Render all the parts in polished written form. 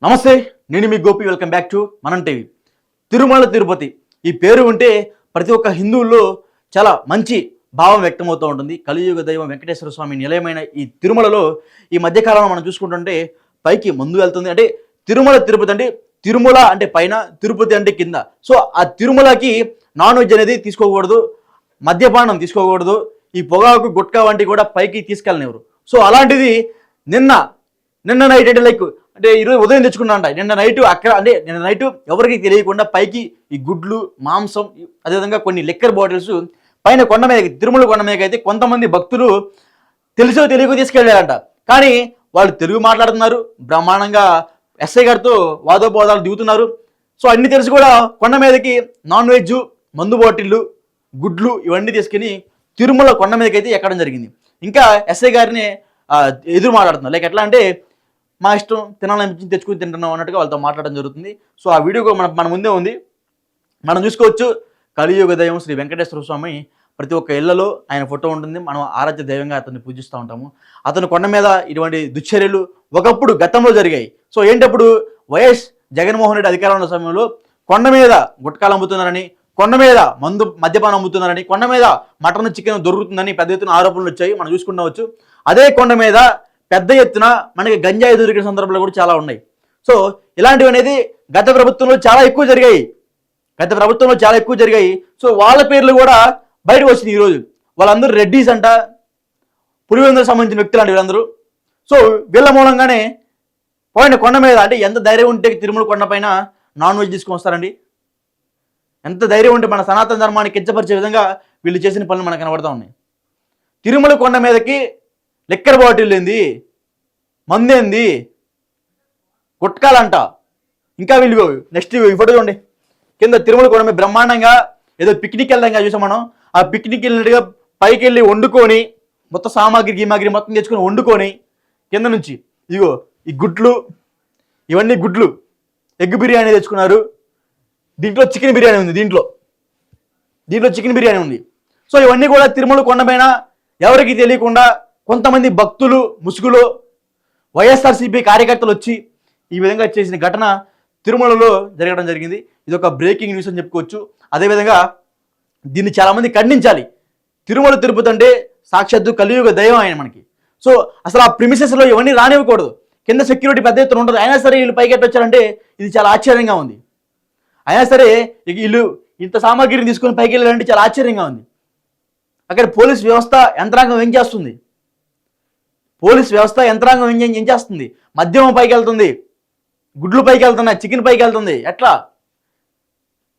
నమస్తే, నేను మీ Gopi. Welcome back to మనం టీవీ. తిరుమల తిరుపతి ఈ పేరు ఉంటే ప్రతి ఒక్క హిందువుల్లో చాలా మంచి భావం వ్యక్తమవుతూ ఉంటుంది. కలియుగ దైవం వెంకటేశ్వర స్వామి నిలయమైన ఈ తిరుమలలో ఈ మధ్యకాలంలో మనం చూసుకుంటుంటే పైకి ముందు వెళ్తుంది. అంటే తిరుమల తిరుపతి అంటే తిరుమల అంటే పైన, తిరుపతి అంటే కింద. సో ఆ తిరుమలకి నాన్ వెజ్ అనేది తీసుకోకూడదు, మద్యపానం తీసుకోకూడదు, ఈ పొగాకు గుట్కా వంటి కూడా పైకి తీసుకెళ్ళనివ్వరు. సో అలాంటిది నిన్న నైట్ అంటే లైక్ అంటే ఈరోజు ఉదయం తెచ్చుకున్నా అంట. నిన్న నైట్ ఎవరికి తెలియకుండా పైకి ఈ గుడ్లు, మాంసం, అదేవిధంగా కొన్ని లిక్కర్ బాటిల్స్ పైన కొండ మీద, తిరుమల కొండ మీదకి అయితే కొంతమంది భక్తులు తెలుసో తెలియకో తీసుకెళ్ళారంట. కానీ వాళ్ళు తెలుగు మాట్లాడుతున్నారు, బ్రహ్మాండంగా ఎస్ఐ గారితో వాదోపవాదాలు దిగుతున్నారు. సో అన్ని తెలిసి కూడా కొండ మీదకి నాన్ వెజ్, మందు బాటిళ్ళు, గుడ్లు ఇవన్నీ తీసుకుని తిరుమల కొండ మీదకి అయితే ఎక్కడం జరిగింది. ఇంకా ఎస్ఐ గారిని ఎదురు మాట్లాడుతున్నారు. లైక్ ఎట్లా అంటే మా ఇష్టం, తినాలనిపించి తెచ్చుకుని తింటున్నాం అన్నట్టుగా వాళ్ళతో మాట్లాడడం జరుగుతుంది. సో ఆ వీడియో మన ముందే ఉంది, మనం చూసుకోవచ్చు. కలియుగ దైవం శ్రీ వెంకటేశ్వర స్వామి ప్రతి ఒక్క ఇళ్లలో ఆయన ఫోటో ఉంటుంది. మనం ఆరాధ్య దైవంగా అతన్ని పూజిస్తూ ఉంటాము. అతను కొండ మీద ఇటువంటి దుశ్చర్యలు ఒకప్పుడు గతంలో జరిగాయి. సో ఏంటప్పుడు వైఎస్ జగన్మోహన్ రెడ్డి అధికారంలో ఉన్న సమయంలో కొండ మీద గుట్కాలు అమ్ముతున్నారని, కొండ మీద మద్యపానం అమ్ముతున్నారని, కొండ మీద మటన్, చికెన్ దొరుకుతుందని పెద్ద ఎత్తున ఆరోపణలు వచ్చాయి. మనం చూసుకుంటవచ్చు. అదే కొండ మీద పెద్ద ఎత్తున మనకి గంజాయి దొరికిన సందర్భాలు కూడా చాలా ఉన్నాయి. సో ఇలాంటివి అనేది గత ప్రభుత్వంలో చాలా ఎక్కువ జరిగాయి. సో వాళ్ళ పేర్లు కూడా బయటకు వచ్చినాయి ఈరోజు. వాళ్ళందరూ రెడ్డీస్ అంట, పులివెందులకు సంబంధించిన వ్యక్తులు అండి వీళ్ళందరూ. సో వీళ్ళ మూలంగానే పోయిన కొండ మీద అంటే ఎంత ధైర్యం ఉంటే తిరుమల కొండ పైన నాన్ వెజ్ తీసుకొని వస్తారండి. ఎంత ధైర్యం ఉంటే మన సనాతన ధర్మాన్ని కించపరిచే విధంగా వీళ్ళు చేసిన పనులు మనకు కనబడతా ఉన్నాయి. తిరుమల కొండ మీదకి లిక్కర్ బాటిల్ ఏంది, మందేంది, గుట్కాలంట. ఇంకా వీళ్ళు నెక్స్ట్ ఈ ఫోటో చూడండి. కింద తిరుమల కొండ మీద బ్రహ్మాండంగా ఏదో పిక్నిక్ వెళ్దాం చూసాం మనం. ఆ పిక్నిక్ వెళ్ళినట్టుగా పైకి వెళ్ళి వండుకొని మొత్తం సామాగ్రి మొత్తం తెచ్చుకొని వండుకొని కింద నుంచి ఇదిగో ఈ గుడ్లు, ఇవన్నీ గుడ్లు, ఎగ్ బిర్యానీ తెచ్చుకున్నారు. దీంట్లో చికెన్ బిర్యానీ ఉంది, దీంట్లో చికెన్ బిర్యానీ ఉంది. సో ఇవన్నీ కూడా తిరుమల కొండపైన ఎవరికి తెలియకుండా కొంతమంది భక్తులు ముసుగులో వైఎస్ఆర్సీపీ కార్యకర్తలు వచ్చి ఈ విధంగా చేసిన ఘటన తిరుమలలో జరగడం జరిగింది. ఇది ఒక బ్రేకింగ్ న్యూస్ అని చెప్పుకోవచ్చు. అదేవిధంగా దీన్ని చాలామంది ఖండించాలి. తిరుమల తిరుపతి అంటే సాక్షాత్తు కలియుగ దైవం ఆయన మనకి. సో అసలు ఆ ప్రిమిసెస్లో ఇవన్నీ రానివ్వకూడదు. కింద సెక్యూరిటీ పెద్ద ఎత్తున ఉంటుంది. అయినా సరే వీళ్ళు పైకి వచ్చారంటే ఇది చాలా ఆశ్చర్యంగా ఉంది. అయినా సరే వీళ్ళు ఇంత సామాగ్రిని తీసుకొని పైకి వెళ్ళాలంటే చాలా ఆశ్చర్యంగా ఉంది. అక్కడ పోలీస్ వ్యవస్థ యంత్రాంగం ఏం చేస్తుంది? మద్యం పైకి వెళ్తుంది, గుడ్లు పైకి వెళ్తున్నాయి, చికెన్ పైకి వెళ్తుంది. ఎట్లా?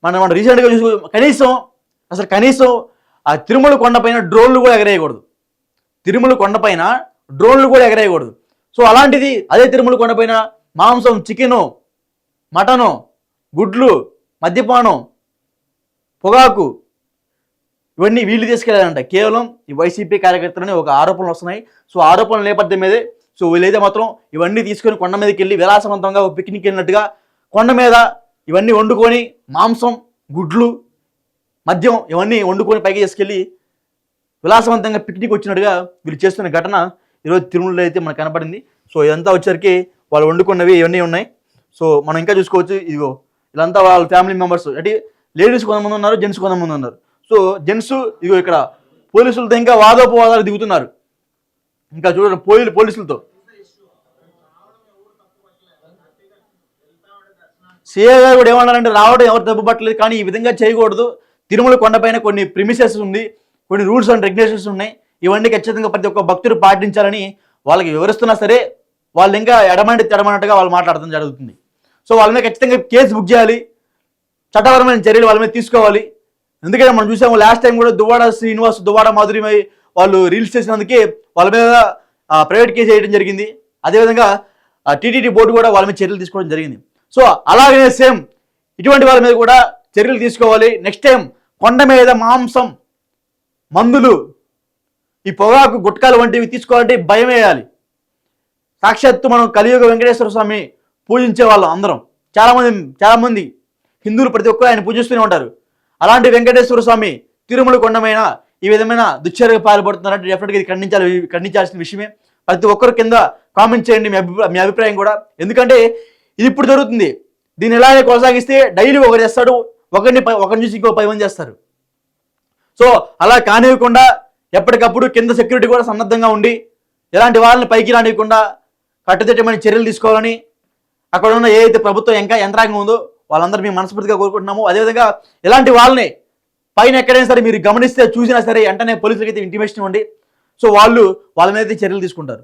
మనం రీసెంట్గా చూసుకో, కనీసం ఆ తిరుమల కొండపైన డ్రోన్లు కూడా ఎగరేయకూడదు. సో అలాంటిది అదే తిరుమల కొండపైన మాంసం, చికెను, మటను, గుడ్లు, మద్యపానం, పొగాకు ఇవన్నీ వీళ్ళు తీసుకెళ్ళాలంట. కేవలం ఈ వైసీపీ కార్యకర్తలని ఒక ఆరోపణలు వస్తున్నాయి. సో ఆరోపణల నేపథ్యం మీదే సో వీళ్ళైతే మాత్రం ఇవన్నీ తీసుకొని కొండ మీదకి వెళ్ళి విలాసవంతంగా పిక్నిక్ వెళ్ళినట్టుగా కొండ మీద ఇవన్నీ వండుకొని మాంసం, గుడ్లు, మద్యం ఇవన్నీ వండుకొని పైకి తీసుకెళ్ళి విలాసవంతంగా పిక్నిక్ వచ్చినట్టుగా వీళ్ళు చేస్తున్న ఘటన ఈరోజు తిరుమలలో అయితే మనకు కనపడింది. సో ఇదంతా వచ్చరికి వాళ్ళు వండుకున్నవి ఇవన్నీ ఉన్నాయి. సో మనం ఇంకా చూసుకోవచ్చు. ఇదిగో వీళ్ళంతా వాళ్ళ ఫ్యామిలీ మెంబర్స్, అంటే లేడీస్ కొంతమంది ఉన్నారు, జెంట్స్ కొంతమంది ఉన్నారు. సో జెంట్స్ ఇగో ఇక్కడ పోలీసులతో ఇంకా వాదోపవాదాలు దిగుతున్నారు. ఇంకా చూడండి పోలీసులతో సీఏ గారు కూడా ఏమన్నారంటే రావడం ఎవరు తప్పు పట్టలేదు, కానీ ఈ విధంగా చేయకూడదు. తిరుమల కొండపైన కొన్ని ప్రిమిసెస్ ఉంది, కొన్ని రూల్స్ అండ్ రెగ్యులేషన్స్ ఉన్నాయి. ఇవన్నీ ఖచ్చితంగా ప్రతి ఒక్క భక్తుడు పాటించాలని వాళ్ళకి వివరిస్తున్నా సరే వాళ్ళు ఇంకా ఎడమన్నట్టుగా వాళ్ళు మాట్లాడడం జరుగుతుంది. సో వాళ్ళ మీద ఖచ్చితంగా కేసు బుక్ చేయాలి, చట్టపరమైన చర్యలు వాళ్ళ మీద తీసుకోవాలి. ఎందుకంటే మనం చూసాము లాస్ట్ టైం కూడా దువ్వాడ శ్రీనివాస్, దువ్వాడ మాధురిమై వాళ్ళు రీల్స్ చేసినందుకే వాళ్ళ మీద ప్రైవేట్ కేసు వేయడం జరిగింది. అదేవిధంగా టీటీడీ బోర్డు కూడా వాళ్ళ మీద చర్యలు తీసుకోవడం జరిగింది. సో అలాగే సేమ్ ఇటువంటి వాళ్ళ మీద కూడా చర్యలు తీసుకోవాలి. నెక్స్ట్ టైం కొండ మీద మాంసం, మందులు, ఈ పొగాకు, గుట్కాలు వంటివి తీసుకోవాలంటే భయం వేయాలి. సాక్షాత్తు మనం కలియుగ వెంకటేశ్వర స్వామి పూజించే వాళ్ళం అందరం. చాలామంది హిందువులు ప్రతి ఒక్కరు ఆయన పూజిస్తూనే ఉంటారు. అలాంటి వెంకటేశ్వర స్వామి తిరుమల కొండమైన ఈ విధమైన దుశ్చర్యకు పాల్పడుతున్నారంటే డెఫినెట్గా ఇది ఖండించాల్సిన విషయమే. ప్రతి ఒక్కరు కింద కామెంట్ చేయండి మీ అభిప్రాయం కూడా. ఎందుకంటే ఇది ఇప్పుడు జరుగుతుంది. దీన్ని ఇలాగే కొనసాగిస్తే డైలీ ఒకరు చేస్తాడు, ఒకరిని చూసి ఇంకో 10 మంది చేస్తారు. సో అలా కానివ్వకుండా ఎప్పటికప్పుడు కింద సెక్యూరిటీ కూడా సన్నద్ధంగా ఉండి ఇలాంటి వాళ్ళని పైకి రానివ్వకుండా కట్టుదిట్టమైన చర్యలు తీసుకోవాలని అక్కడ ఉన్న ఏదైతే ప్రభుత్వం ఇంకా యంత్రాంగం ఉందో వాళ్ళందరూ మేము మనస్ఫూర్తిగా కోరుకుంటున్నాము. అదేవిధంగా ఇలాంటి వాళ్ళని పైన ఎక్కడైనా సరే మీరు గమనిస్తే చూసినా సరే వెంటనే పోలీసులకి అయితే ఇంటిమేషన్ ఇవ్వండి. సో వాళ్ళ మీద చర్యలు తీసుకుంటారు.